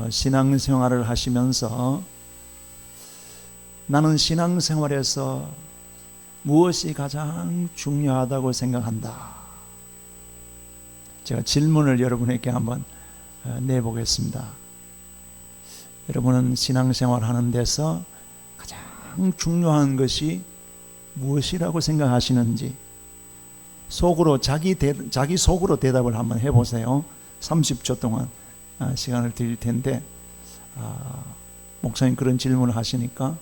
신앙생활을 하시면서 나는 신앙생활에서 무엇이 가장 중요하다고 생각한다. 제가 질문을 여러분에게 한번 내보겠습니다. 여러분은 신앙생활 하는 데서 가장 중요한 것이 무엇이라고 생각하시는지 속으로 자기 속으로 대답을 한번 해보세요. 30초 동안 시간을 드릴 텐데 목사님 그런 질문을 하시니까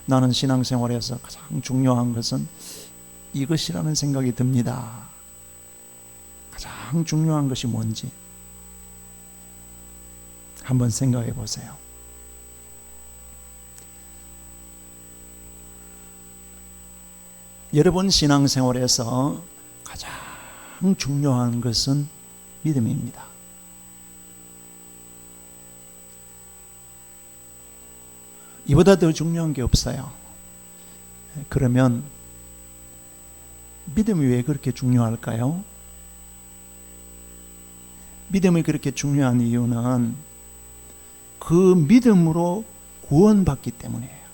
나는 신앙생활에서 가장 중요한 것은 이것이라는 생각이 듭니다. 가장 중요한 것이 뭔지 한번 생각해 보세요. 여러분 신앙생활에서 가장 중요한 것은 믿음입니다. 이보다 더 중요한 게 없어요. 그러면 믿음이 왜 그렇게 중요할까요? 믿음이 그렇게 중요한 이유는 그 믿음으로 구원받기 때문이에요.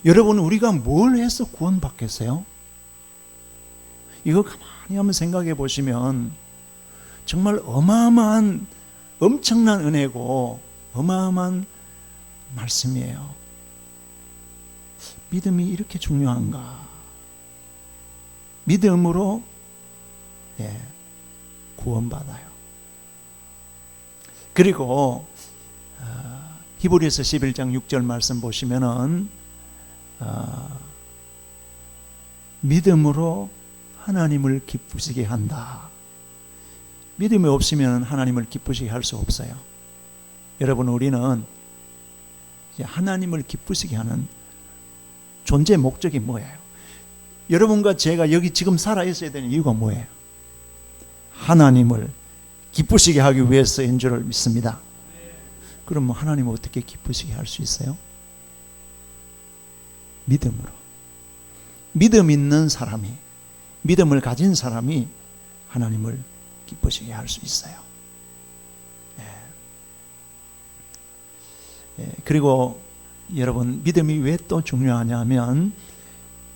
여러분, 우리가 뭘 해서 구원받겠어요? 이거 가만히 한번 생각해 보시면 정말 어마어마한 엄청난 은혜고 어마어마한 말씀이에요. 믿음이 이렇게 중요한가? 믿음으로 구원받아요. 그리고 히브리서 11장 6절 말씀 보시면은 믿음으로 하나님을 기쁘시게 한다. 믿음이 없으면 하나님을 기쁘시게 할 수 없어요. 여러분, 우리는 하나님을 기쁘시게 하는 존재 목적이 뭐예요? 여러분과 제가 여기 지금 살아 있어야 되는 이유가 뭐예요? 하나님을 기쁘시게 하기 위해서인 줄 믿습니다. 그럼 하나님을 어떻게 기쁘시게 할 수 있어요? 믿음으로. 믿음 있는 사람이, 믿음을 가진 사람이 하나님을 기쁘시게 할 수 있어요. 그리고 여러분, 믿음이 왜 또 중요하냐면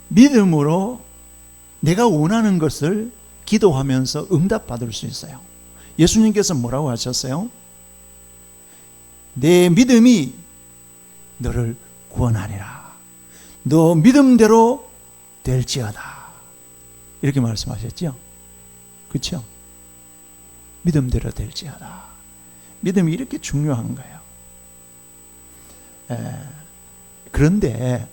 믿음으로 내가 원하는 것을 기도하면서 응답받을 수 있어요. 예수님께서 뭐라고 하셨어요? 내 믿음이 너를 구원하리라. 너 믿음대로 될지어다. 이렇게 말씀하셨죠? 그렇죠? 믿음대로 될지어다. 믿음이 이렇게 중요한 거예요. 그런데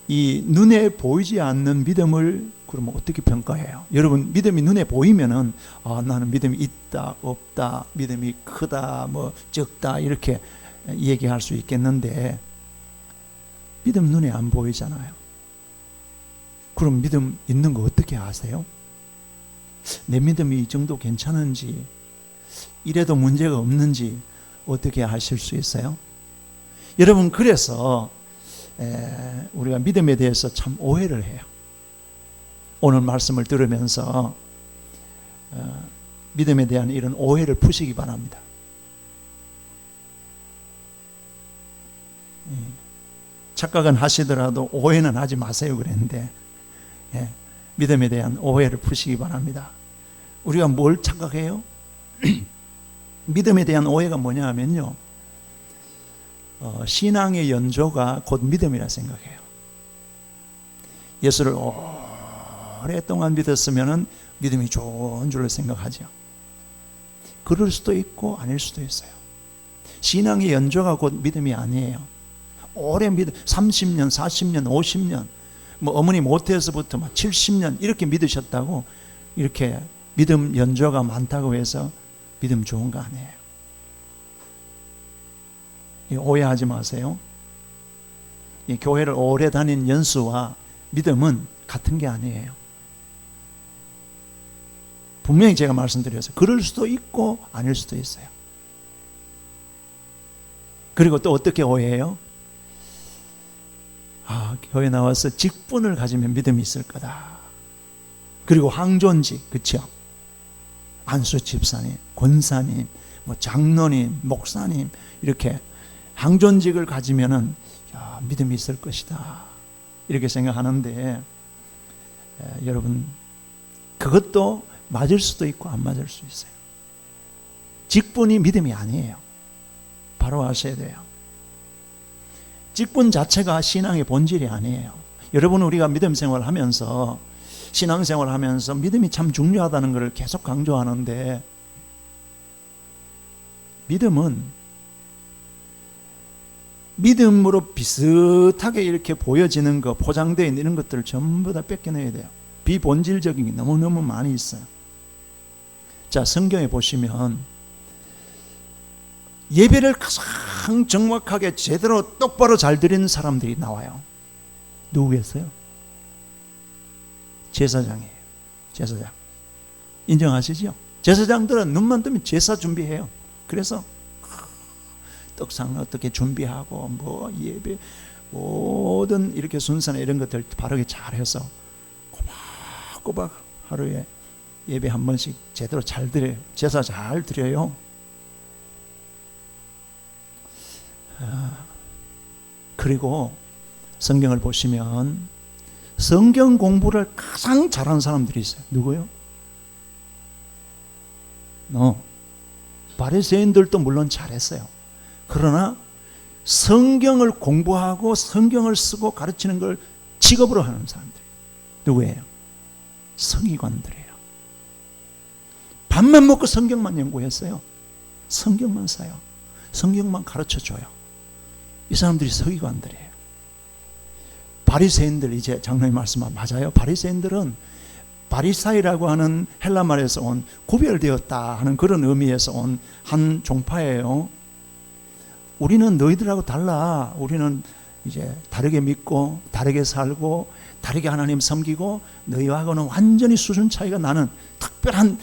이 눈에 보이지 않는 믿음을 그러면 어떻게 평가해요? 여러분, 믿음이 눈에 보이면은 나는 믿음이 있다, 없다, 믿음이 크다, 뭐 적다 이렇게 얘기할 수 있겠는데 믿음 눈에 안 보이잖아요. 그럼 믿음 있는 거 어떻게 아세요? 내 믿음이 이 정도 괜찮은지, 이래도 문제가 없는지 어떻게 아실 수 있어요? 여러분, 그래서 우리가 믿음에 대해서 참 오해를 해요. 오늘 말씀을 들으면서 믿음에 대한 이런 오해를 푸시기 바랍니다. 착각은 하시더라도 오해는 하지 마세요 그랬는데 믿음에 대한 오해를 푸시기 바랍니다. 우리가 뭘 착각해요? 믿음에 대한 오해가 뭐냐 하면요, 신앙의 연조가 곧 믿음이라 생각해요. 예수를 오랫동안 믿었으면 믿음이 좋은 줄로 생각하죠. 그럴 수도 있고 아닐 수도 있어요. 신앙의 연조가 곧 믿음이 아니에요. 오래 믿음, 30년, 40년, 50년, 뭐 어머니 모태에서부터 막 70년 이렇게 믿으셨다고 이렇게 믿음 연조가 많다고 해서 믿음 좋은 거 아니에요. 오해하지 마세요. 이 교회를 오래 다닌 연수와 믿음은 같은 게 아니에요. 분명히 제가 말씀드렸어요. 그럴 수도 있고 아닐 수도 있어요. 그리고 또 어떻게 오해해요? 교회 나와서 직분을 가지면 믿음이 있을 거다. 그리고 황존직, 그렇죠? 안수 집사님, 권사님, 뭐 장로님, 목사님 이렇게 항존직을 가지면은 야, 믿음이 있을 것이다 이렇게 생각하는데 여러분 그것도 맞을 수도 있고 안 맞을 수 있어요. 직분이 믿음이 아니에요. 바로 아셔야 돼요. 직분 자체가 신앙의 본질이 아니에요. 여러분 우리가 믿음 생활하면서 신앙생활 하면서 믿음이 참 중요하다는 것을 계속 강조하는데 믿음은 믿음으로 비슷하게 이렇게 보여지는 거, 포장되어 있는 이런 것들을 전부 다 뺏겨내야 돼요. 비본질적인 게 너무너무 많이 있어요. 자, 성경에 보시면 예배를 가장 정확하게 제대로 똑바로 잘 드리는 사람들이 나와요. 누구겠어요? 제사장이에요. 제사장. 인정하시죠? 제사장들은 눈만 뜨면 제사 준비해요. 그래서 떡상 어떻게 준비하고 뭐 예배 모든 이렇게 순서나 이런 것들 바르게 잘해서 꼬박꼬박 하루에 예배 한 번씩 제대로 잘 드려요. 제사 잘 드려요. 그리고 성경을 보시면 성경 공부를 가장 잘하는 사람들이 있어요. 누구요? 바리새인들도 물론 잘했어요. 그러나 성경을 공부하고 성경을 쓰고 가르치는 걸 직업으로 하는 사람들 누구예요? 서기관들이에요. 밥만 먹고 성경만 연구했어요. 성경만 써요. 성경만 가르쳐줘요. 이 사람들이 서기관들이에요. 바리새인들, 이제 장로님 말씀은 맞아요. 바리새인들은 바리사이라고 하는 헬라 말에서 온 구별되었다 하는 그런 의미에서 온 한 종파예요. 우리는 너희들하고 달라. 우리는 이제 다르게 믿고 다르게 살고 다르게 하나님 섬기고 너희하고는 완전히 수준 차이가 나는 특별한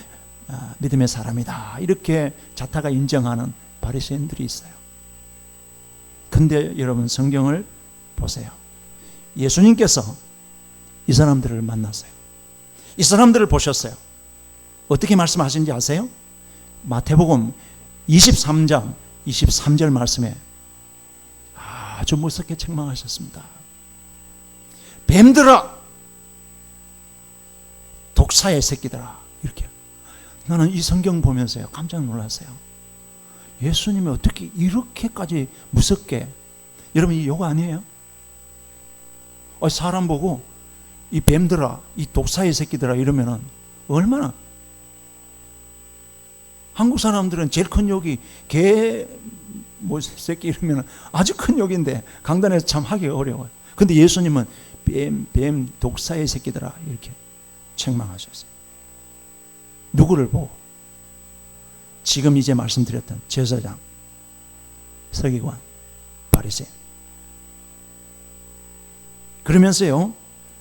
믿음의 사람이다. 이렇게 자타가 인정하는 바리새인들이 있어요. 근데 여러분 성경을 보세요. 예수님께서 이 사람들을 만났어요. 이 사람들을 보셨어요. 어떻게 말씀하신지 아세요? 마태복음 23장 23절 말씀에 아주 무섭게 책망하셨습니다. 뱀들아, 독사의 새끼들아. 이렇게. 나는 이 성경 보면서요 깜짝 놀랐어요. 예수님이 어떻게 이렇게까지 무섭게, 여러분 이 욕 아니에요? 사람 보고 이 뱀들아, 이 독사의 새끼들아 이러면은 얼마나, 한국 사람들은 제일 큰 욕이 개 뭐 새끼 이러면 아주 큰 욕인데 강단에서 참 하기가 어려워요. 근데 예수님은 뱀 독사의 새끼들아 이렇게 책망하셨어요. 누구를 보고? 지금 이제 말씀드렸던 제사장, 서기관, 바리새인. 그러면서요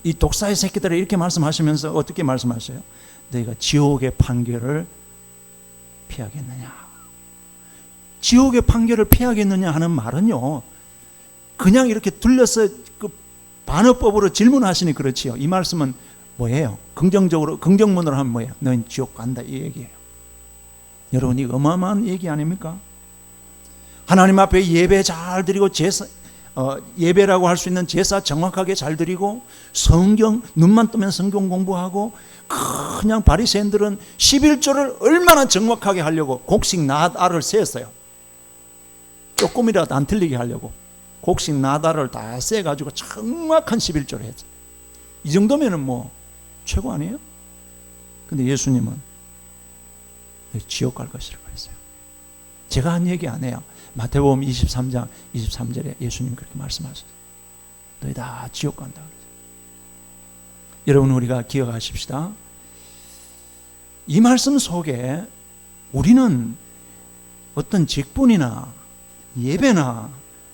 이 독사의 새끼들을 이렇게 말씀하시면서 어떻게 말씀하셔요? 너희가 지옥의 판결을 피하겠느냐? 지옥의 판결을 피하겠느냐 하는 말은요 그냥 이렇게 둘러서 그 반어법으로 질문하시니 그렇지요. 이 말씀은 뭐예요? 긍정적으로, 긍정문으로 하면 뭐예요? 너희는 지옥 간다 이 얘기예요. 여러분 이거 어마어마한 얘기 아닙니까? 하나님 앞에 예배 잘 드리고 예배라고 할 수 있는 제사 정확하게 잘 드리고 성경 눈만 뜨면 성경 공부하고 그냥 바리새인들은 11조를 얼마나 정확하게 하려고 곡식 나달을 세었어요. 조금이라도 안 틀리게 하려고 곡식 나달을 다 세가지고 정확한 11조를 했죠. 이 정도면은 뭐 최고 아니에요? 근데 예수님은 지옥 갈 것이라고 했어요. 제가 한 얘기 안 해요. 마태복음 23장 23절에 예수님 그렇게 말씀하셨어요. 너희 다 지옥 간다 그러죠. 여러분 우리가 기억하십시다. 이 말씀 속에 우리는 어떤 직분이나 예배나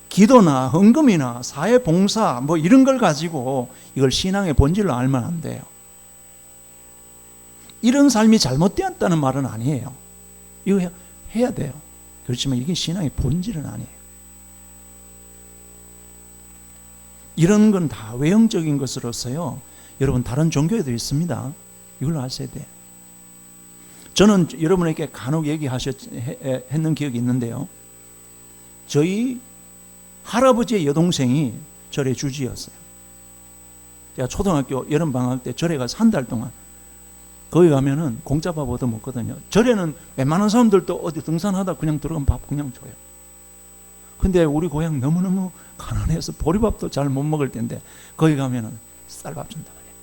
기도나 헌금이나 사회봉사 뭐 이런 걸 가지고 이걸 신앙의 본질로 알면 안 돼요. 이런 삶이 잘못되었다는 말은 아니에요. 이거 해야 돼요. 그렇지만 이게 신앙의 본질은 아니에요. 이런 건 다 외형적인 것으로서요 여러분 다른 종교에도 있습니다. 이걸 아셔야 돼요. 저는 여러분에게 간혹 얘기했는 기억이 있는데요. 저희 할아버지의 여동생이 절의 주지였어요. 제가 초등학교 여름방학 때 절에 가서 한 달 동안 거기 가면은 공짜밥 얻어 먹거든요. 절에는 웬만한 사람들도 어디 등산하다 그냥 들어가면 밥 그냥 줘요. 근데 우리 고향 너무너무 가난해서 보리밥도 잘 못 먹을 텐데 거기 가면은 쌀밥 준다 그래요.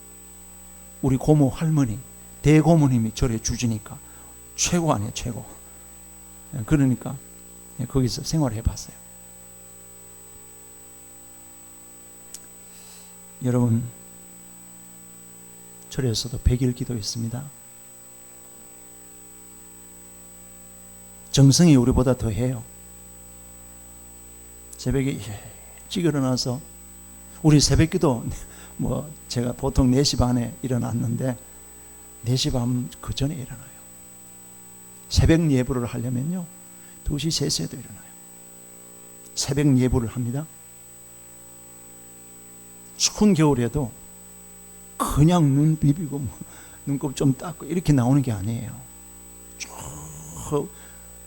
우리 고모 할머니, 대고모님이 절에 주지니까 최고 아니에요, 최고. 그러니까 거기서 생활해 봤어요. 여러분, 절에서도 100일 기도했습니다. 정성이 우리보다 더 해요. 새벽에 일찍 일어나서 우리 새벽 기도 제가 보통 4시 반에 일어났는데 4시 반 그 전에 일어나요. 새벽 예불을 하려면요 2시 3시에도 일어나요. 새벽 예불을 합니다. 추운 겨울에도 그냥 눈 비비고 눈곱 좀 닦고 이렇게 나오는 게 아니에요. 쭉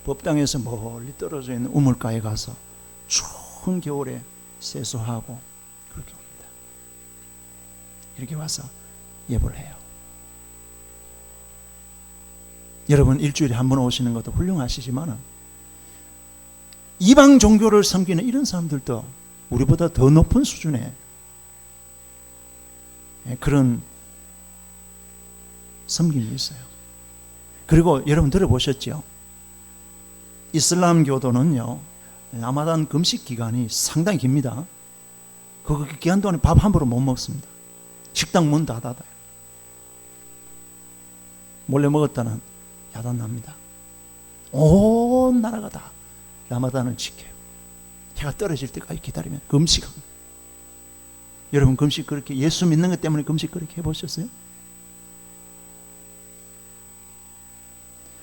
법당에서 멀리 떨어져 있는 우물가에 가서 추운 겨울에 세수하고 그렇게 옵니다. 이렇게 와서 예불을 해요. 여러분, 일주일에 한 번 오시는 것도 훌륭하시지만 이방 종교를 섬기는 이런 사람들도 우리보다 더 높은 수준의 그런 섬김이 있어요. 그리고 여러분 들어보셨죠? 이슬람교도는요 라마단 금식 기간이 상당히 깁니다. 그 기간 동안에 밥 함부로 못 먹습니다. 식당 문 다 닫아요. 몰래 먹었다는 야단 납니다. 온 나라가 다 라마단을 지켜요. 해가 떨어질 때까지 기다리면 금식합니다. 여러분, 금식 그렇게 예수 믿는 것 때문에 금식 그렇게 해보셨어요?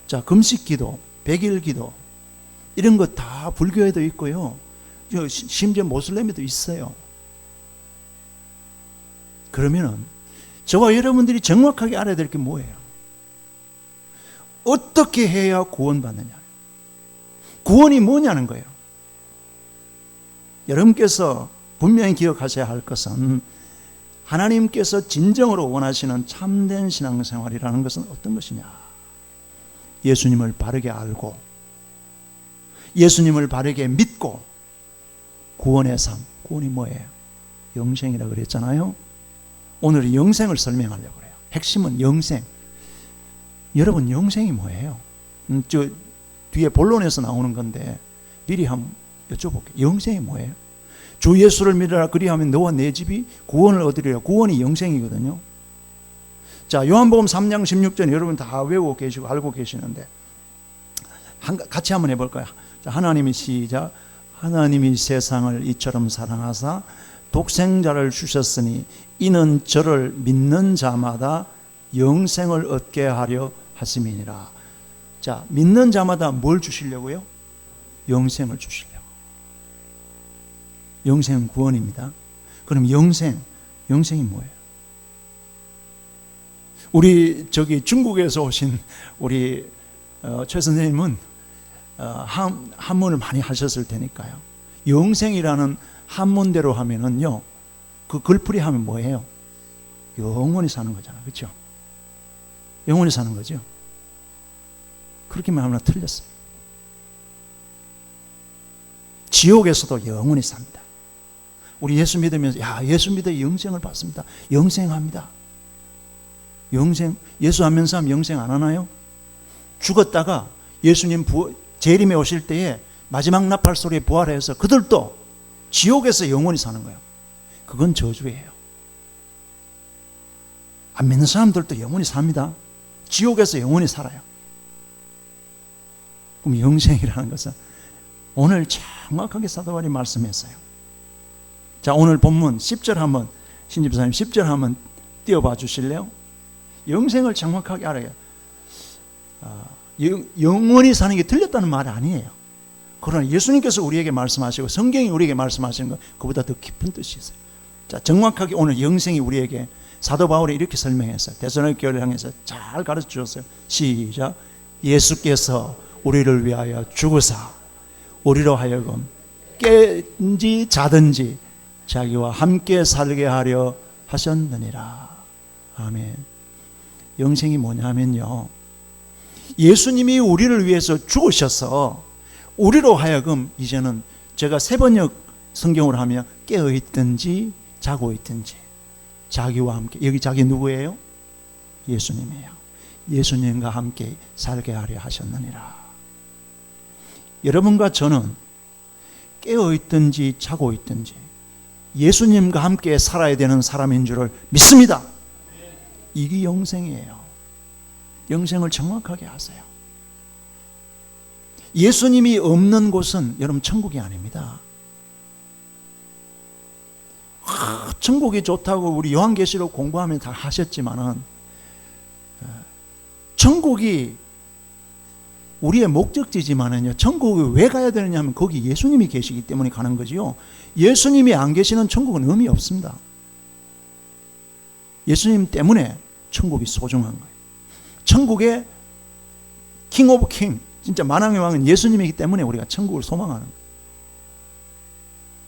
자, 금식 기도, 100일 기도 이런 거 다 불교에도 있고요. 심지어 모슬렘에도 있어요. 그러면은 저와 여러분들이 정확하게 알아야 될 게 뭐예요? 어떻게 해야 구원받느냐? 구원이 뭐냐는 거예요. 여러분께서 분명히 기억하셔야 할 것은 하나님께서 진정으로 원하시는 참된 신앙생활이라는 것은 어떤 것이냐? 예수님을 바르게 알고 예수님을 바르게 믿고 구원의 삶. 구원이 뭐예요? 영생이라고 그랬잖아요. 오늘 영생을 설명하려고 해요. 핵심은 영생. 여러분, 영생이 뭐예요? 저 뒤에 본론에서 나오는 건데 미리 한번 여쭤볼게요. 영생이 뭐예요? 주 예수를 믿으라 그리하면 너와 내 집이 구원을 얻으리라. 구원이 영생이거든요. 자, 요한복음 3장 16절 여러분 다 외우고 계시고 알고 계시는데 같이 한번 해볼까요? 자, 하나님이 시작. 하나님이 세상을 이처럼 사랑하사 독생자를 주셨으니 이는 저를 믿는 자마다 영생을 얻게 하려 하심이니라. 자, 믿는 자마다 뭘 주시려고요? 영생을 주시려고. 영생은 구원입니다. 그럼 영생이 뭐예요? 우리 중국에서 오신 우리 최 선생님은 한문을 많이 하셨을 테니까요. 영생이라는 한문대로 하면은요, 그 글풀이 하면 뭐예요? 영원히 사는 거잖아요. 그렇죠? 영원히 사는 거죠. 그렇게 말하면 틀렸어요. 지옥에서도 영원히 삽니다. 우리 예수 믿으면서 예수 믿어 영생을 받습니다. 영생합니다. 영생, 예수 안 믿는 사람 영생 안 하나요? 죽었다가 예수님 재림에 오실 때에 마지막 나팔 소리에 부활해서 그들도 지옥에서 영원히 사는 거예요. 그건 저주예요. 안 믿는 사람들도 영원히 삽니다. 지옥에서 영원히 살아요. 그럼 영생이라는 것은 오늘 정확하게 사도 바울이 말씀했어요. 자, 오늘 본문 10절 한번 신집사님 10절 한번 띄워봐 주실래요? 영생을 정확하게 알아요. 영원히 사는 게 틀렸다는 말이 아니에요. 그러나 예수님께서 우리에게 말씀하시고 성경이 우리에게 말씀하시는 것 그보다 더 깊은 뜻이 있어요. 자, 정확하게 오늘 영생이 우리에게 사도 바울이 이렇게 설명했어요. 데살로니가 교회를 향해서 잘 가르쳐 주셨어요. 시작. 예수께서 우리를 위하여 죽으사 우리로 하여금 깨든지 자든지 자기와 함께 살게 하려 하셨느니라. 아멘. 영생이 뭐냐면요, 예수님이 우리를 위해서 죽으셔서 우리로 하여금 이제는, 제가 세번역 성경으로 하면 깨어 있든지 자고 있든지 자기와 함께, 여기 자기 누구예요? 예수님이에요. 예수님과 함께 살게 하려 하셨느니라. 여러분과 저는 깨어 있든지 자고 있든지 예수님과 함께 살아야 되는 사람인 줄을 믿습니다. 이게 영생이에요. 영생을 정확하게 하세요. 예수님이 없는 곳은 여러분 천국이 아닙니다. 천국이 좋다고 우리 요한계시록 공부하면 다 하셨지만은, 천국이 우리의 목적지지만은요, 천국에 왜 가야 되느냐 하면 거기 예수님이 계시기 때문에 가는 거지요. 예수님이 안 계시는 천국은 의미 없습니다. 예수님 때문에 천국이 소중한 거예요. 천국의 킹 오브 킹, 진짜 만왕의 왕은 예수님이기 때문에 우리가 천국을 소망하는 거예요.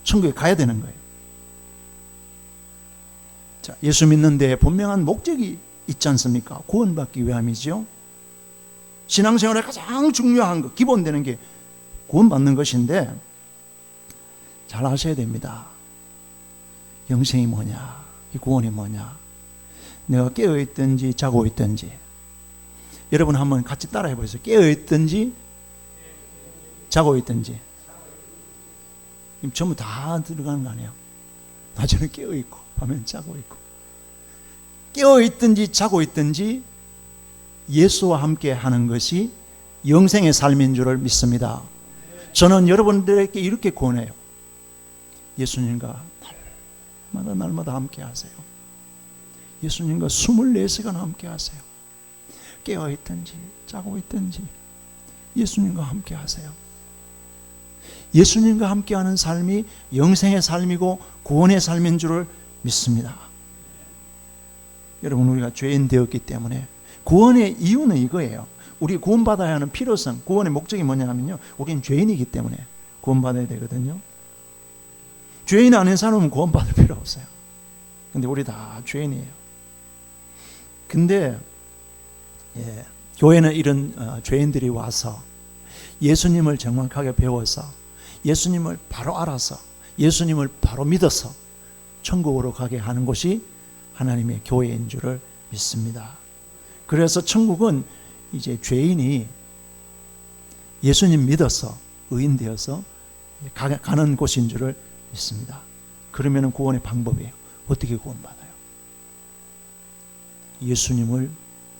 천국에 가야 되는 거예요. 자, 예수 믿는 데 분명한 목적이 있지 않습니까? 구원받기 위함이죠. 신앙생활에 가장 중요한 것, 기본되는 게 구원받는 것인데, 잘 아셔야 됩니다. 영생이 뭐냐, 이 구원이 뭐냐, 내가 깨어있든지 자고 있든지, 여러분 한번 같이 따라해 보세요. 깨어있든지 자고 있든지. 전부 다 들어가는 거 아니에요? 낮에는 깨어있고 밤에는 자고 있고. 깨어있든지 자고 있든지 예수와 함께 하는 것이 영생의 삶인 줄을 믿습니다. 저는 여러분들에게 이렇게 권해요. 예수님과 날마다 함께 하세요. 예수님과 24시간 함께 하세요. 깨어있든지 자고 있든지 예수님과 함께 하세요. 예수님과 함께하는 삶이 영생의 삶이고 구원의 삶인 줄을 믿습니다. 여러분, 우리가 죄인 되었기 때문에, 구원의 이유는 이거예요. 우리 구원받아야 하는 필요성, 구원의 목적이 뭐냐면요, 우리는 죄인이기 때문에 구원받아야 되거든요. 죄인 아닌 사람은 구원받을 필요 없어요. 근데 우리 다 죄인이에요. 근데 교회는 이런 죄인들이 와서 예수님을 정확하게 배워서, 예수님을 바로 알아서, 예수님을 바로 믿어서 천국으로 가게 하는 곳이 하나님의 교회인 줄을 믿습니다. 그래서 천국은 이제 죄인이 예수님 믿어서 의인 되어서 가는 곳인 줄을 믿습니다. 그러면 구원의 방법이에요. 어떻게 구원받아요? 예수님을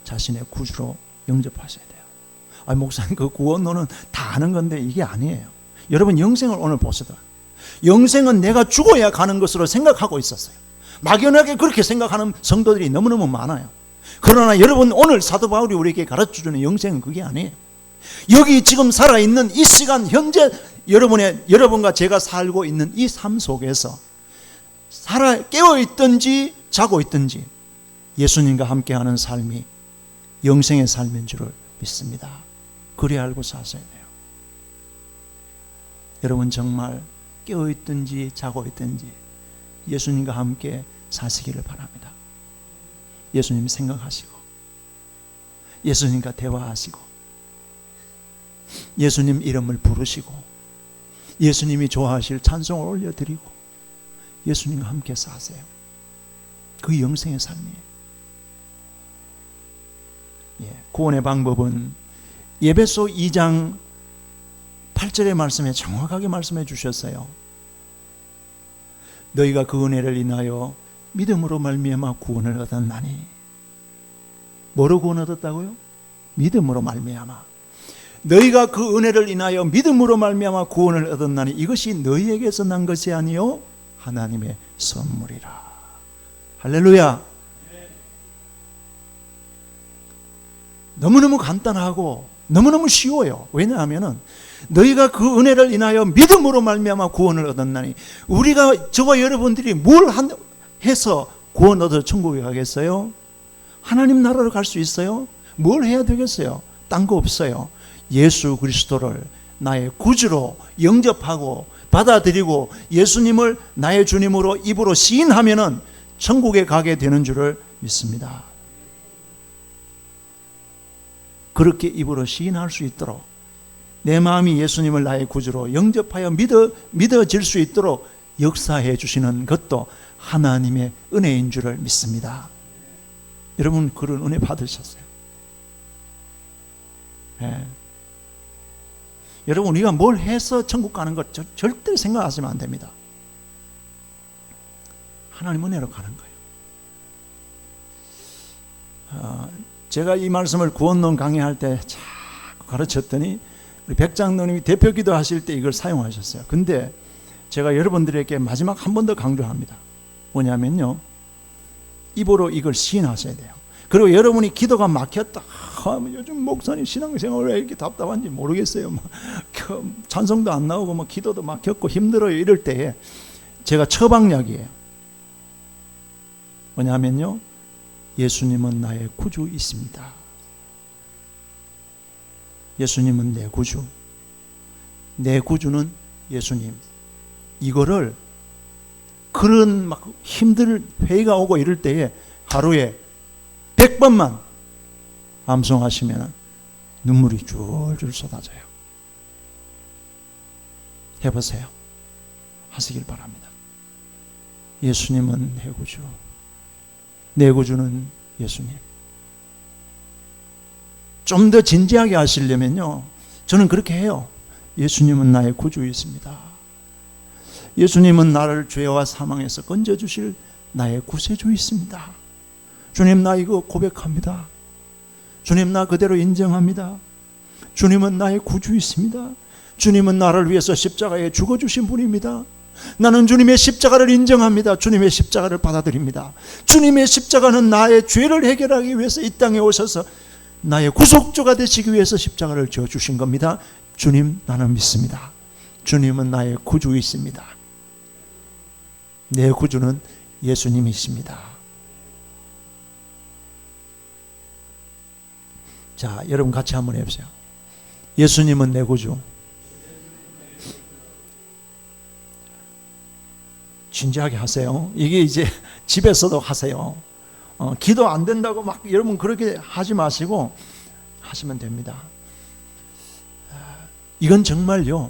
자신의 구주로 영접하셔야 돼요. 목사님, 그 구원론은 다 아는 건데 이게 아니에요. 여러분, 영생을 오늘 보시다. 영생은 내가 죽어야 가는 것으로 생각하고 있었어요. 막연하게 그렇게 생각하는 성도들이 너무너무 많아요. 그러나 여러분, 오늘 사도 바울이 우리에게 가르쳐주는 영생은 그게 아니에요. 여기 지금 살아있는 이 시간, 현재 여러분과 제가 살고 있는 이 삶 속에서 깨어있든지 자고 있든지 예수님과 함께하는 삶이 영생의 삶인 줄을 믿습니다. 그래 알고 사셔야 돼요. 여러분, 정말 깨어있든지 자고 있든지 예수님과 함께 사시기를 바랍니다. 예수님 생각하시고, 예수님과 대화하시고, 예수님 이름을 부르시고, 예수님이 좋아하실 찬송을 올려드리고 예수님과 함께 사세요. 그 영생의 삶이에요. 구원의 방법은 에베소 2장 8절의 말씀에 정확하게 말씀해 주셨어요. 너희가 그 은혜를 인하여 믿음으로 말미암아 구원을 얻었나니. 뭐로 구원 얻었다고요? 믿음으로 말미암아. 너희가 그 은혜를 인하여 믿음으로 말미암아 구원을 얻었나니 이것이 너희에게서 난 것이 아니요 하나님의 선물이라. 할렐루야. 너무너무 간단하고 너무너무 쉬워요. 왜냐하면 너희가 그 은혜를 인하여 믿음으로 말미암아 구원을 얻었나니. 우리가, 저와 여러분들이 뭘 해서 구원 얻어 천국에 가겠어요? 하나님 나라로 갈 수 있어요? 뭘 해야 되겠어요? 딴 거 없어요. 예수 그리스도를 나의 구주로 영접하고 받아들이고 예수님을 나의 주님으로 입으로 시인하면은 천국에 가게 되는 줄을 믿습니다. 그렇게 입으로 시인할 수 있도록 내 마음이 예수님을 나의 구주로 영접하여 믿어질 수 있도록 역사해 주시는 것도 하나님의 은혜인 줄을 믿습니다. 여러분 그런 은혜 받으셨어요? 네. 여러분 우리가 뭘 해서 천국 가는 것 절대 생각하시면 안 됩니다. 하나님 은혜로 가는 거예요. 제가 이 말씀을 구원론 강의할 때 자꾸 가르쳤더니 우리 백장로님이 대표 기도하실 때 이걸 사용하셨어요. 근데 제가 여러분들에게 마지막 한 번 더 강조합니다. 뭐냐면요, 입으로 이걸 시인하셔야 돼요. 그리고 여러분이 기도가 막혔다, 요즘 목사님 신앙생활 왜 이렇게 답답한지 모르겠어요, 찬송도 안 나오고 기도도 막혔고 힘들어요, 이럴 때에 제가 처방약이에요. 뭐냐면요, 예수님은 나의 구주이십니다. 예수님은 내 구주, 내 구주는 예수님. 이거를 그런 막 힘들 회의가 오고 이럴 때에 하루에 100번만 암송하시면 눈물이 줄줄 쏟아져요. 해보세요. 하시길 바랍니다. 예수님은 내 구주, 내 구주는 예수님. 좀 더 진지하게 하시려면요, 저는 그렇게 해요. 예수님은 나의 구주이십니다. 예수님은 나를 죄와 사망에서 건져주실 나의 구세주이십니다. 주님, 나 이거 고백합니다. 주님, 나 그대로 인정합니다. 주님은 나의 구주이십니다. 주님은 나를 위해서 십자가에 죽어주신 분입니다. 나는 주님의 십자가를 인정합니다. 주님의 십자가를 받아들입니다. 주님의 십자가는 나의 죄를 해결하기 위해서 이 땅에 오셔서 나의 구속주가 되시기 위해서 십자가를 지어주신 겁니다. 주님, 나는 믿습니다. 주님은 나의 구주이십니다. 내 구주는 예수님이십니다. 자, 여러분 같이 한번 해보세요. 예수님은 내 구주. 진지하게 하세요. 이게 이제 집에서도 하세요. 기도 안 된다고 막 여러분 그렇게 하지 마시고 하시면 됩니다. 이건 정말요,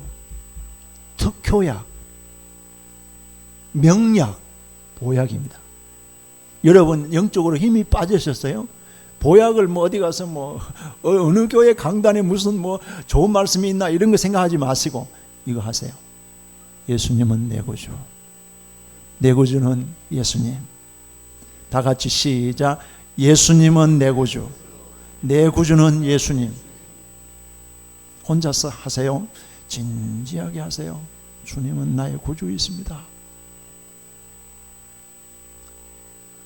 특효약, 명약, 보약입니다. 여러분 영적으로 힘이 빠지셨어요? 보약을 어디 가서 어느 교회 강단에 무슨 좋은 말씀이 있나 이런 거 생각하지 마시고 이거 하세요. 예수님은 내 구주, 내 구주는 예수님. 다 같이 시작. 예수님은 내 구주, 내 구주는 예수님. 혼자서 하세요. 진지하게 하세요. 주님은 나의 구주이십니다.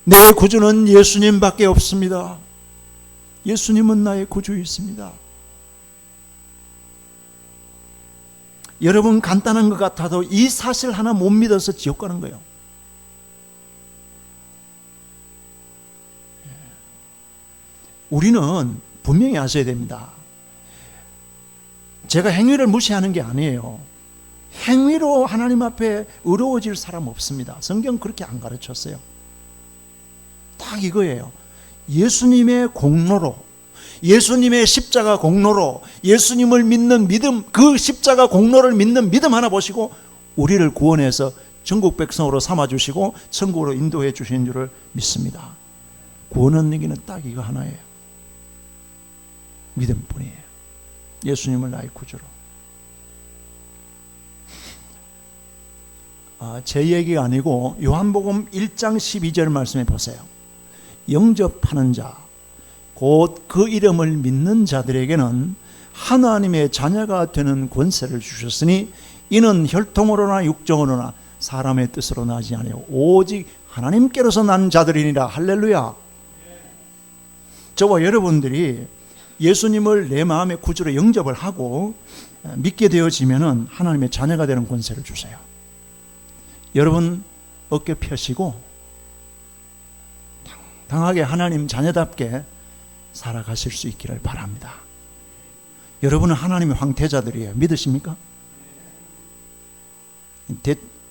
내 구주는 예수님밖에 없습니다. 예수님은 나의 구주이십니다. 여러분 간단한 것 같아도 이 사실 하나 못 믿어서 지옥 가는 거예요. 우리는 분명히 아셔야 됩니다. 제가 행위를 무시하는 게 아니에요. 행위로 하나님 앞에 의로워질 사람 없습니다. 성경 그렇게 안 가르쳤어요. 딱 이거예요. 예수님의 공로로, 예수님의 십자가 공로로, 예수님을 믿는 믿음, 그 십자가 공로를 믿는 믿음 하나 보시고 우리를 구원해서 전국 백성으로 삼아주시고 천국으로 인도해 주신 줄을 믿습니다. 구원 얻는 길은 딱 이거 하나예요. 믿음뿐이에요. 예수님을 나의 구주로. 제 얘기가 아니고 요한복음 1장 12절 말씀해 보세요. 영접하는 자, 곧 그 이름을 믿는 자들에게는 하나님의 자녀가 되는 권세를 주셨으니 이는 혈통으로나 육정으로나 사람의 뜻으로 나지 아니하고 오직 하나님께로서 난 자들이니라. 할렐루야. 저와 여러분들이 예수님을 내 마음의 구주로 영접을 하고 믿게 되어지면은 하나님의 자녀가 되는 권세를 주세요. 여러분 어깨 펴시고 당당하게 하나님 자녀답게 살아가실 수 있기를 바랍니다. 여러분은 하나님의 황태자들이에요. 믿으십니까?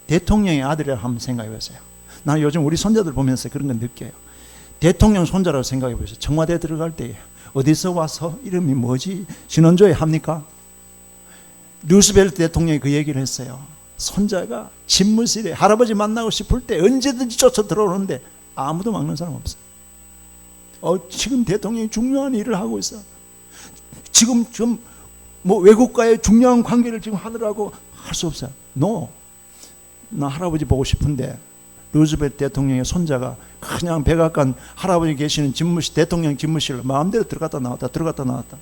대통령의 아들이라 한번 생각해 보세요. 나는 요즘 우리 손자들 보면서 그런 거 느껴요. 대통령 손자라고 생각해 보세요. 청와대 들어갈 때 어디서 와서 이름이 뭐지? 신원조회 합니까? 루스벨트 대통령이 그 얘기를 했어요. 손자가 집무실에 할아버지 만나고 싶을 때 언제든지 쫓아 들어오는데 아무도 막는 사람 없어요. 지금 대통령이 중요한 일을 하고 있어. 지금 뭐 외국과의 중요한 관계를 지금 하느라고 할 수 없어요. 나 할아버지 보고 싶은데 루즈벨트 대통령의 손자가 그냥 백악관 할아버지 계시는 집무실, 대통령 집무실로 마음대로 들어갔다 나왔다.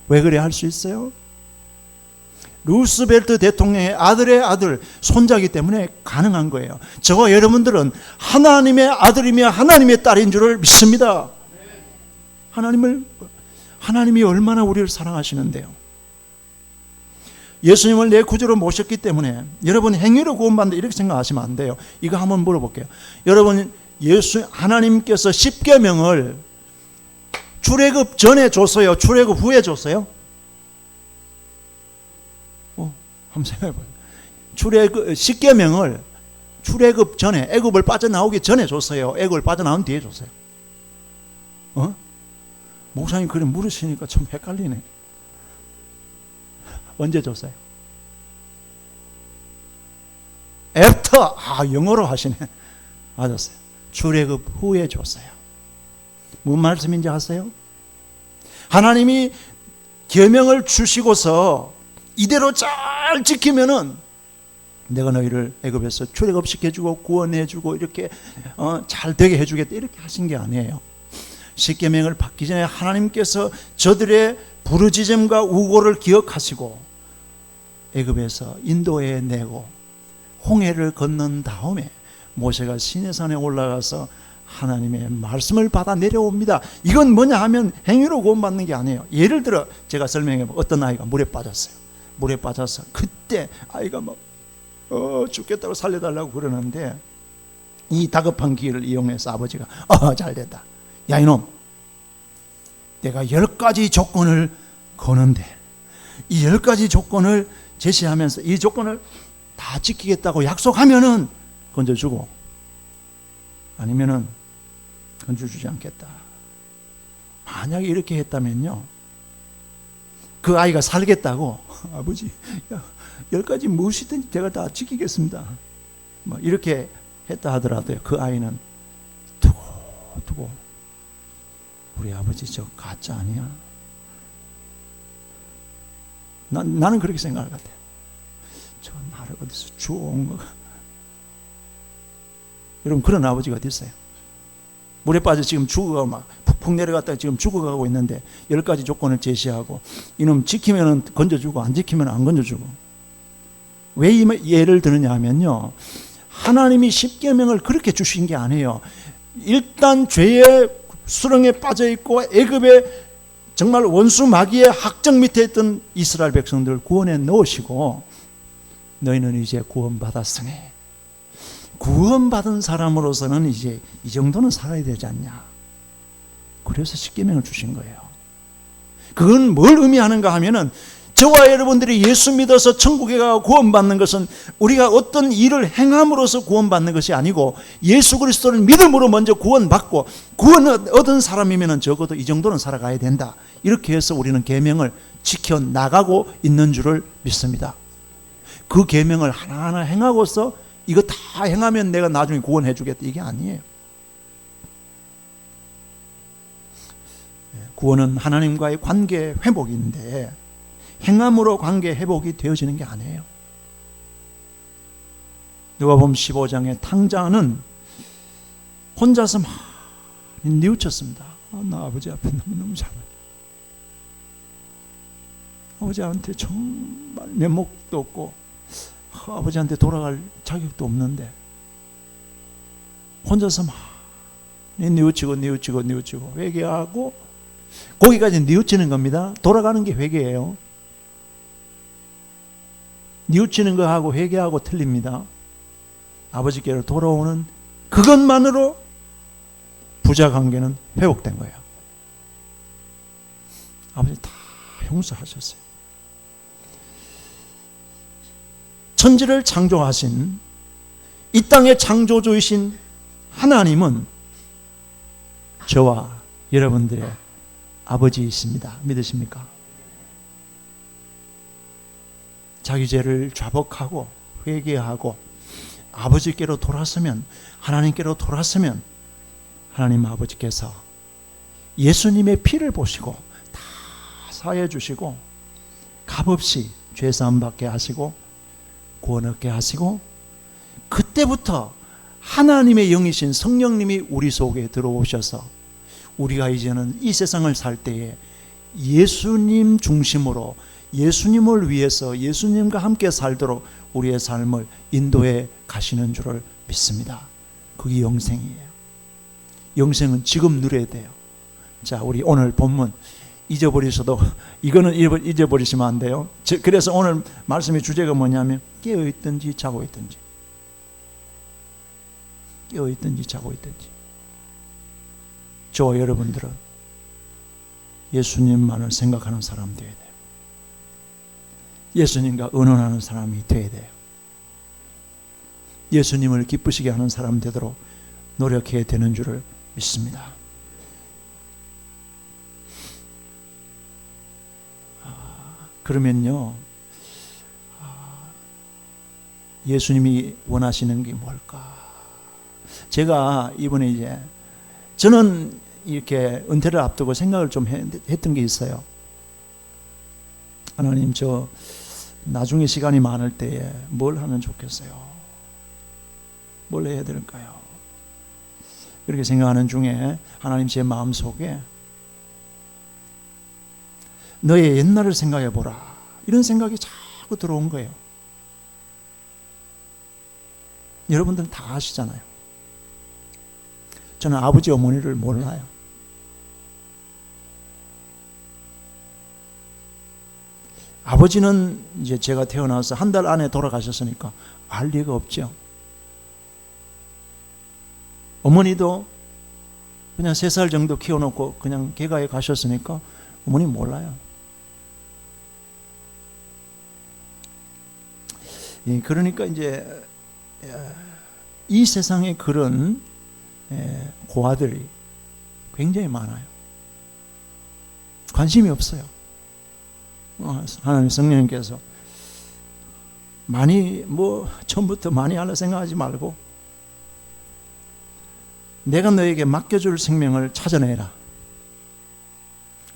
왜 그래 할 수 있어요? 루스벨트 대통령의 아들의 아들, 손자이기 때문에 가능한 거예요. 저와 여러분들은 하나님의 아들이며 하나님의 딸인 줄을 믿습니다. 하나님이 얼마나 우리를 사랑하시는데요. 예수님을 내 구주로 모셨기 때문에 여러분 행위로 구원받는다 이렇게 생각하시면 안 돼요. 이거 한번 물어볼게요. 여러분 하나님께서 십계명을 출애굽 전에 줬어요? 출애굽 후에 줬어요? 한번 생각해봐요. 십계명을 출애굽 전에, 애굽을 빠져나오기 전에 줬어요? 애굽을 빠져나온 뒤에 줬어요? 목사님 그래 물으시니까 좀 헷갈리네. 언제 줬어요? After. 영어로 하시네. 맞았어요. 출애굽 후에 줬어요. 무슨 말씀인지 아세요? 하나님이 계명을 주시고서 이대로 잘 지키면은 내가 너희를 애굽에서 출애굽시켜주고 구원해주고 이렇게 잘 되게 해주겠다 이렇게 하신 게 아니에요. 십계명을 받기 전에 하나님께서 저들의 부르짖음과 우고를 기억하시고 애굽에서 인도해 내고 홍해를 건넌 다음에 모세가 시내산에 올라가서 하나님의 말씀을 받아 내려옵니다. 이건 뭐냐 하면 행위로 구원받는 게 아니에요. 예를 들어 제가 설명해 보면 어떤 아이가 물에 빠졌어요. 물에 빠져서 그때 아이가 막 죽겠다고 살려달라고 그러는데 이 다급한 기회를 이용해서 아버지가 잘됐다. 야 이놈, 내가 10가지 조건을 거는데 이 10가지 조건을 제시하면서 이 조건을 다 지키겠다고 약속하면은 건져주고 아니면은 건져주지 않겠다. 만약에 이렇게 했다면요, 그 아이가 살겠다고 아버지 10가지 무엇이든지 제가 다 지키겠습니다 뭐 이렇게 했다 하더라도요, 그 아이는 두고 우리 아버지 저 가짜 아니야? 나는 그렇게 생각할 것 같아요. 저 나를 어디서 주워온 거가. 여러분 그런 아버지가 어디 있어요? 물에 빠져 지금 죽어가고 막 푹푹 내려갔다가 지금 죽어가고 있는데 10가지 조건을 제시하고 이놈 지키면 건져주고 안 지키면 안 건져주고. 왜 이 예를 드느냐 하면요, 하나님이 십계명을 그렇게 주신 게 아니에요. 일단 죄의 수렁에 빠져있고 애굽의 정말 원수 마귀의 학정 밑에 있던 이스라엘 백성들을 구원해 넣으시고 너희는 이제 구원받았으니 구원받은 사람으로서는 이제 이 정도는 살아야 되지 않냐. 그래서 십계명을 주신 거예요. 그건 뭘 의미하는가 하면은 저와 여러분들이 예수 믿어서 천국에 가 구원받는 것은 우리가 어떤 일을 행함으로써 구원받는 것이 아니고 예수 그리스도를 믿음으로 먼저 구원받고 구원을 얻은 사람이면 적어도 이 정도는 살아가야 된다. 이렇게 해서 우리는 계명을 지켜나가고 있는 줄을 믿습니다. 그 계명을 하나하나 행하고서 이거 다 행하면 내가 나중에 구원해 주겠다 이게 아니에요. 구원은 하나님과의 관계 회복인데 행함으로 관계 회복이 되어지는 게 아니에요. 누가복음 15장의 탕자는 혼자서 많이 뉘우쳤습니다. 나 아버지 앞에 너무너무 잘못했다. 아버지한테 정말 면목도 없고 아버지한테 돌아갈 자격도 없는데 혼자서 많이 뉘우치고 회개하고 거기까지 뉘우치는 겁니다. 돌아가는 게 회개예요. 뉘우치는 거하고 회개하고 틀립니다. 아버지께로 돌아오는 그것만으로 부자 관계는 회복된 거예요. 아버지 다 용서하셨어요. 천지를 창조하신 이 땅의 창조주이신 하나님은 저와 여러분들의 아버지이십니다. 믿으십니까? 자기 죄를 자복하고 회개하고 아버지께로 돌아서면, 하나님께로 돌아서면 하나님 아버지께서 예수님의 피를 보시고 다 사해 주시고 값없이 죄사함 받게 하시고 구원 얻게 하시고, 그때부터 하나님의 영이신 성령님이 우리 속에 들어오셔서 우리가 이제는 이 세상을 살 때에 예수님 중심으로, 예수님을 위해서 예수님과 함께 살도록 우리의 삶을 인도해 가시는 줄을 믿습니다. 그게 영생이에요. 영생은 지금 누려야 돼요. 자, 우리 오늘 본문 잊어버리셔도, 이거는 잊어버리시면 안 돼요. 그래서 오늘 말씀의 주제가 뭐냐면 깨어있든지 자고 있든지, 깨어있든지 자고 있든지. 저와 여러분들은 예수님만을 생각하는 사람 되어야 돼요. 예수님과 의논하는 사람이 되어야 돼요. 예수님을 기쁘시게 하는 사람 되도록 노력해야 되는 줄을 믿습니다. 그러면요, 예수님이 원하시는 게 뭘까? 제가 이번에 이제, 저는 이렇게 은퇴를 앞두고 생각을 좀 했던 게 있어요. 하나님, 저 나중에 시간이 많을 때에 뭘 하면 좋겠어요? 뭘 해야 될까요? 그렇게 생각하는 중에 하나님 제 마음속에 너의 옛날을 생각해 보라, 이런 생각이 자꾸 들어온 거예요. 여러분들은 다 아시잖아요. 저는 아버지 어머니를 몰라요. 아버지는 이제 제가 태어나서 한 달 안에 돌아가셨으니까 알 리가 없죠. 어머니도 그냥 3살 정도 키워놓고 그냥 개가에 가셨으니까 어머니 몰라요. 예, 그러니까 이제 이 세상에 그런 고아들이 굉장히 많아요. 관심이 없어요. 하나님 성령님께서 많이, 처음부터 많이 하려 생각하지 말고 내가 너에게 맡겨줄 생명을 찾아내라,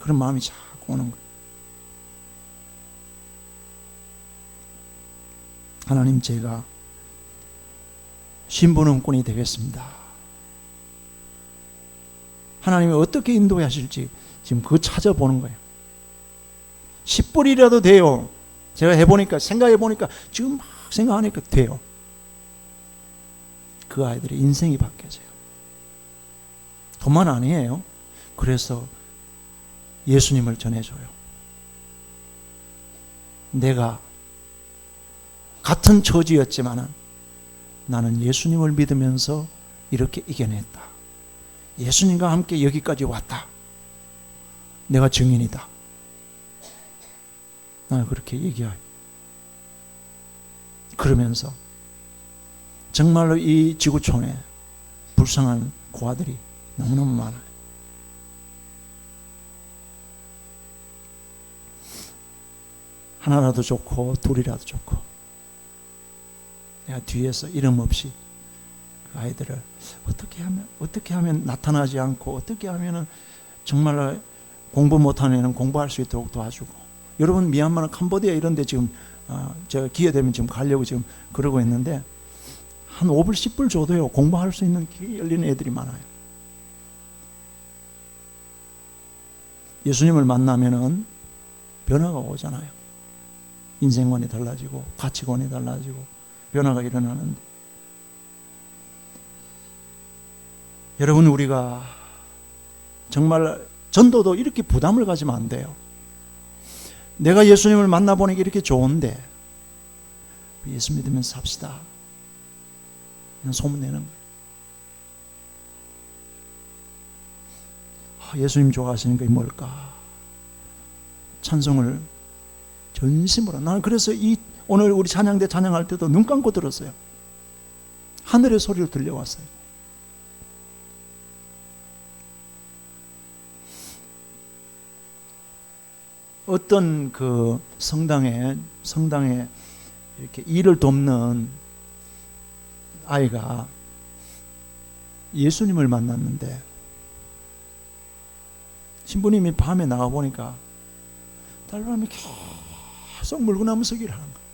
그런 마음이 자꾸 오는 거예요. 하나님, 제가 신부름꾼이 되겠습니다. 하나님이 어떻게 인도하실지 지금 그거 찾아보는 거예요. 10불이라도 돼요. 제가 해보니까, 생각해보니까, 지금 막 생각하니까 돼요. 그 아이들의 인생이 바뀌어져요. 돈만 아니에요. 그래서 예수님을 전해줘요. 내가 같은 처지였지만은 나는 예수님을 믿으면서 이렇게 이겨냈다. 예수님과 함께 여기까지 왔다. 내가 증인이다. 나는 그렇게 얘기해요. 그러면서 정말로 이 지구촌에 불쌍한 고아들이 너무너무 많아요. 하나라도 좋고 둘이라도 좋고, 내가 뒤에서 이름 없이 그 아이들을 어떻게 하면 나타나지 않고, 어떻게 하면 정말 공부 못하는 애는 공부할 수 있도록 도와주고. 여러분, 미얀마나 캄보디아 이런 데 지금 제가 기회 되면 지금 가려고 지금 그러고 있는데, 한 5불 10불 줘도요 공부할 수 있는 길이 열리는 애들이 많아요. 예수님을 만나면은 변화가 오잖아요. 인생관이 달라지고 가치관이 달라지고 변화가 일어나는데, 여러분, 우리가 정말 전도도 이렇게 부담을 가지면 안 돼요. 내가 예수님을 만나보니까 이렇게 좋은데 예수 믿으면서 삽시다, 이런 소문내는 거예요. 예수님 좋아하시는 게 뭘까? 찬송을 전심으로. 나는 그래서 오늘 우리 찬양대 찬양할 때도 눈 감고 들었어요. 하늘의 소리로 들려왔어요. 어떤 그 성당에 이렇게 일을 돕는 아이가 예수님을 만났는데, 신부님이 밤에 나가 보니까 달밤에 계속 물구나무 서기를 하는 거예요.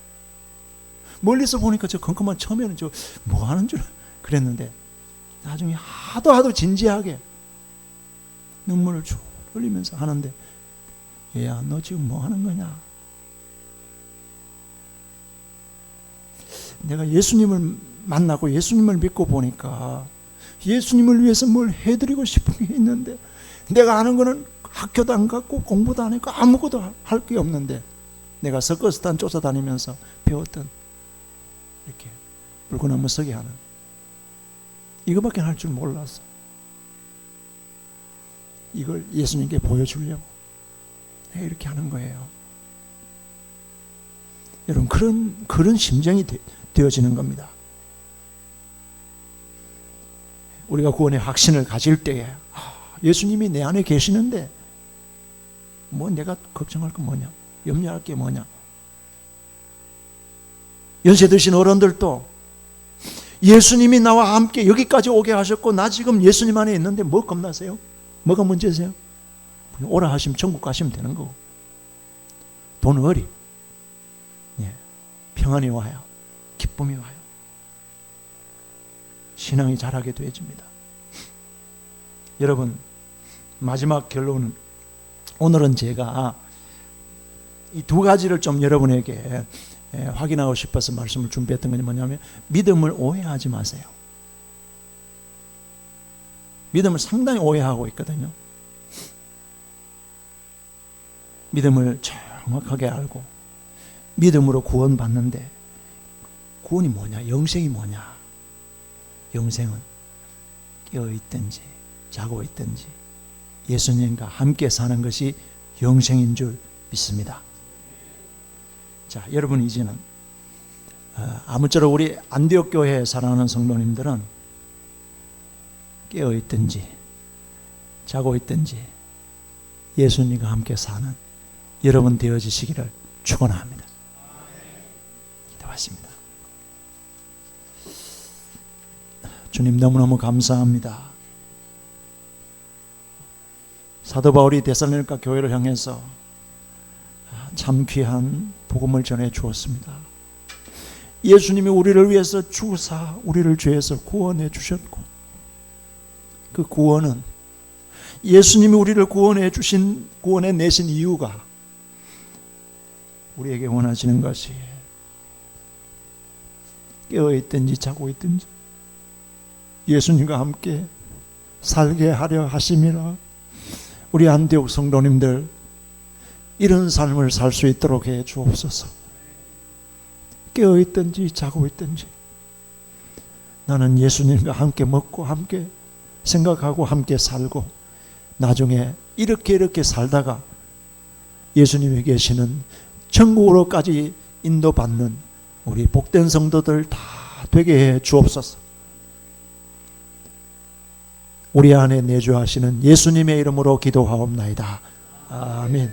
멀리서 보니까 저 컴컴한, 처음에는 저 뭐 하는 줄 그랬는데, 나중에 하도 진지하게 눈물을 쭉 흘리면서 하는데, 얘야, 너 지금 뭐 하는 거냐? 내가 예수님을 만나고 예수님을 믿고 보니까 예수님을 위해서 뭘 해드리고 싶은 게 있는데, 내가 아는 거는 학교도 안 갔고 공부도 안 했고 아무것도 할 게 없는데, 내가 서커스단 쫓아다니면서 배웠던 이렇게 물구나무 서기 하는 이거밖에 할 줄 몰랐어. 이걸 예수님께 보여주려고 내가 이렇게 하는 거예요. 여러분, 그런 심정이 되어지는 겁니다. 우리가 구원의 확신을 가질 때에 예수님이 내 안에 계시는데 뭐 내가 걱정할 건 뭐냐, 염려할 게 뭐냐. 연세 드신 어른들도 예수님이 나와 함께 여기까지 오게 하셨고, 나 지금 예수님 안에 있는데 뭐 겁나세요? 뭐가 문제세요? 오라 하시면 천국 가시면 되는 거고, 돈을이 평안이 와요. 기쁨이 와요. 신앙이 자라게 되어집니다. 여러분, 마지막 결론은, 오늘은 제가 이 두 가지를 좀 여러분에게 확인하고 싶어서 말씀을 준비했던 것이 뭐냐면, 믿음을 오해하지 마세요. 믿음을 상당히 오해하고 있거든요. 믿음을 정확하게 알고 믿음으로 구원받는데, 구원이 뭐냐, 영생이 뭐냐. 영생은 깨어있든지 자고 있든지 예수님과 함께 사는 것이 영생인 줄 믿습니다. 자, 여러분, 이제는 아무쪼록 우리 안디옥 교회에 사랑하는 성도님들은 깨어있든지 자고 있든지 예수님과 함께 사는 여러분 되어지시기를 축원합니다. 기도하십니다. 주님, 너무너무 감사합니다. 사도 바울이 데살로니가 교회를 향해서 참 귀한 복음을 전해 주었습니다. 예수님이 우리를 위해서 죽으사 우리를 죄에서 구원해 주셨고, 그 구원은 예수님이 우리를 구원해 내신 이유가 우리에게 원하시는 것이 깨어있든지 자고 있든지 예수님과 함께 살게 하려 하심이라. 우리 안디옥 성도님들, 이런 삶을 살 수 있도록 해 주옵소서. 깨어있든지 자고 있든지 나는 예수님과 함께 먹고 함께 생각하고 함께 살고, 나중에 이렇게 살다가 예수님이 계시는 천국으로까지 인도받는 우리 복된 성도들 다 되게 해 주옵소서. 우리 안에 내주하시는 예수님의 이름으로 기도하옵나이다. 아멘.